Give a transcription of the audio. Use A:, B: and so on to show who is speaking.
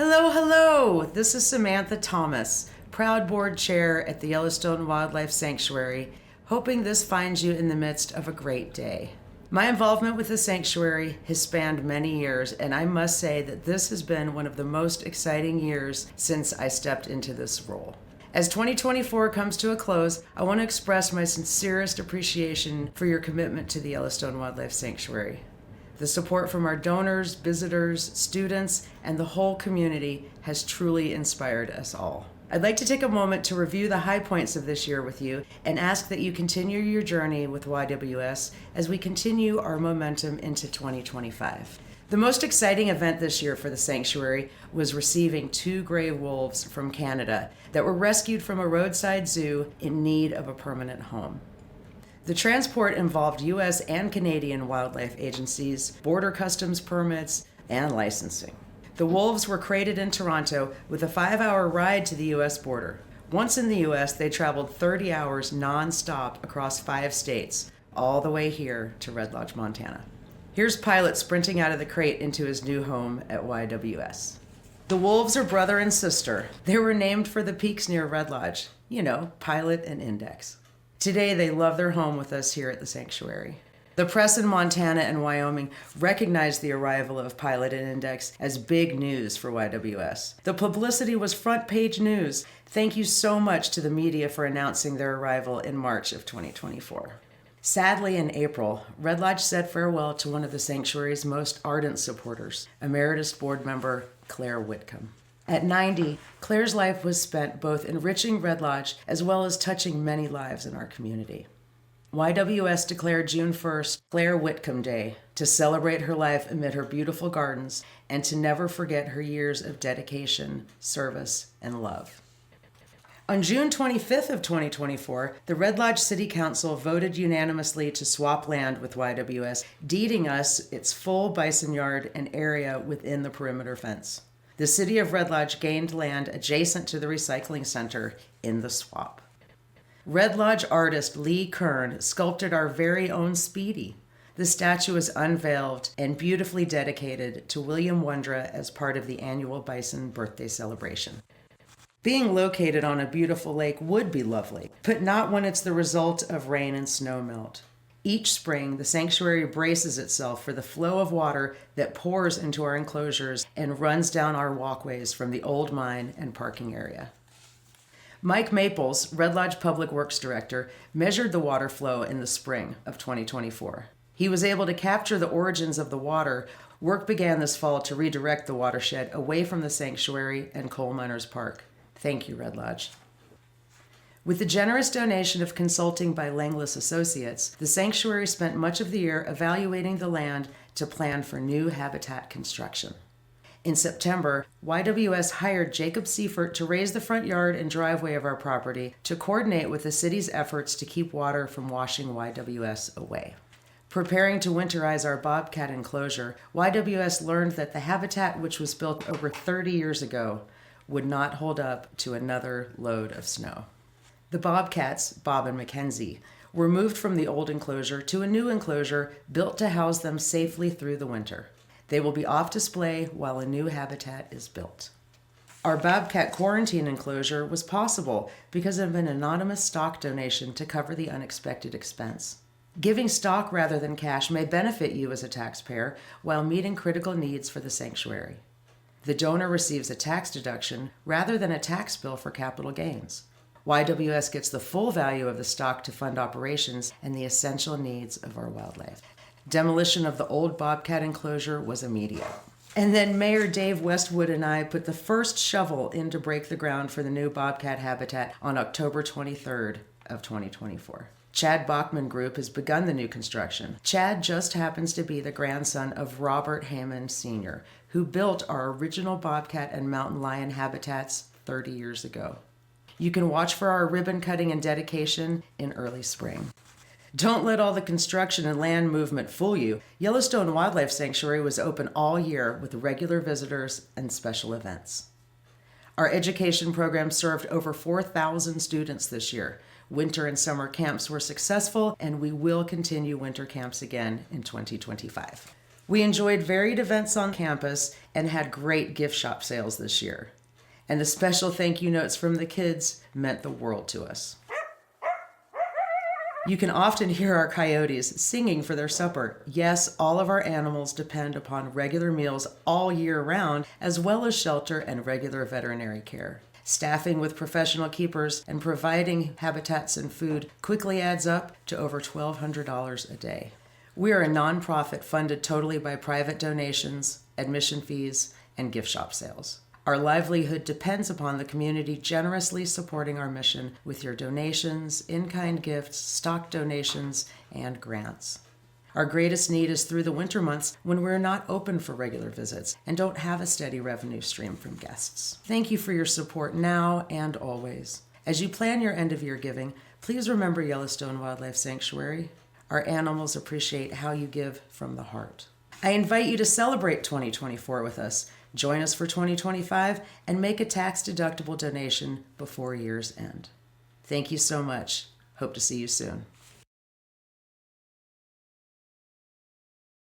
A: Hello, hello! This is Samantha Thomas, proud board chair at the Yellowstone Wildlife Sanctuary, hoping this finds you in the midst of a great day. My involvement with the sanctuary has spanned many years, and I must say that this has been one of the most exciting years since I stepped into this role. As 2024 comes to a close, I want to express my sincerest appreciation for your commitment to the Yellowstone Wildlife Sanctuary. The support from our donors, visitors, students, and the whole community has truly inspired us all. I'd like to take a moment to review the high points of this year with you and ask that you continue your journey with YWS as we continue our momentum into 2025. The most exciting event this year for the sanctuary was receiving 2 gray wolves from Canada that were rescued from a roadside zoo in need of a permanent home. The transport involved U.S. and Canadian wildlife agencies, border customs permits, and licensing. The wolves were crated in Toronto with a 5-hour ride to the U.S. border. Once in the U.S., they traveled 30 hours non-stop across 5 states, all the way here to Red Lodge, Montana. Here's Pilot sprinting out of the crate into his new home at YWS. The wolves are brother and sister. They were named for the peaks near Red Lodge. You know, Pilot and Index. Today, they love their home with us here at the sanctuary. The press in Montana and Wyoming recognized the arrival of Pilot and Index as big news for YWS. The publicity was front page news. Thank you so much to the media for announcing their arrival in March of 2024. Sadly, in April, Red Lodge said farewell to one of the sanctuary's most ardent supporters, Emeritus Board Member Claire Whitcomb. At 90, Claire's life was spent both enriching Red Lodge as well as touching many lives in our community. YWS declared June 1st Claire Whitcomb Day to celebrate her life amid her beautiful gardens and to never forget her years of dedication, service, and love. On June 25th of 2024, the Red Lodge City Council voted unanimously to swap land with YWS, deeding us its full bison yard and area within the perimeter fence. The city of Red Lodge gained land adjacent to the recycling center in the swap. Red Lodge artist Lee Kern sculpted our very own Speedy. The statue is unveiled and beautifully dedicated to William Wondra as part of the annual bison birthday celebration. Being located on a beautiful lake would be lovely, but not when it's the result of rain and snow melt. Each spring, the sanctuary braces itself for the flow of water that pours into our enclosures and runs down our walkways from the old mine and parking area. Mike Maples, Red Lodge Public Works Director, measured the water flow in the spring of 2024. He was able to capture the origins of the water. Work began this fall to redirect the watershed away from the sanctuary and Coal Miners Park. Thank you, Red Lodge. With the generous donation of consulting by Langless Associates, the sanctuary spent much of the year evaluating the land to plan for new habitat construction. In September, YWS hired Jacob Seifert to raise the front yard and driveway of our property to coordinate with the city's efforts to keep water from washing YWS away. Preparing to winterize our bobcat enclosure, YWS learned that the habitat, which was built over 30 years ago, would not hold up to another load of snow. The bobcats, Bob and Mackenzie, were moved from the old enclosure to a new enclosure built to house them safely through the winter. They will be off display while a new habitat is built. Our bobcat quarantine enclosure was possible because of an anonymous stock donation to cover the unexpected expense. Giving stock rather than cash may benefit you as a taxpayer while meeting critical needs for the sanctuary. The donor receives a tax deduction rather than a tax bill for capital gains. YWS gets the full value of the stock to fund operations and the essential needs of our wildlife. Demolition of the old bobcat enclosure was immediate. And then Mayor Dave Westwood and I put the first shovel in to break the ground for the new bobcat habitat on October 23rd of 2024. Chad Bachman Group has begun the new construction. Chad just happens to be the grandson of Robert Hammond Sr., who built our original bobcat and mountain lion habitats 30 years ago. You can watch for our ribbon cutting and dedication in early spring. Don't let all the construction and land movement fool you. Yellowstone Wildlife Sanctuary was open all year with regular visitors and special events. Our education program served over 4,000 students this year. Winter and summer camps were successful, and we will continue winter camps again in 2025. We enjoyed varied events on campus and had great gift shop sales this year. And the special thank you notes from the kids meant the world to us. You can often hear our coyotes singing for their supper. Yes, all of our animals depend upon regular meals all year round, as well as shelter and regular veterinary care. Staffing with professional keepers and providing habitats and food quickly adds up to over $1,200 a day. We are a nonprofit funded totally by private donations, admission fees, and gift shop sales. Our livelihood depends upon the community generously supporting our mission with your donations, in-kind gifts, stock donations, and grants. Our greatest need is through the winter months when we're not open for regular visits and don't have a steady revenue stream from guests. Thank you for your support now and always. As you plan your end-of-year giving, please remember Yellowstone Wildlife Sanctuary. Our animals appreciate how you give from the heart. I invite you to celebrate 2024 with us. Join us for 2025 and make a tax-deductible donation before year's end. Thank you so much. Hope to see you soon.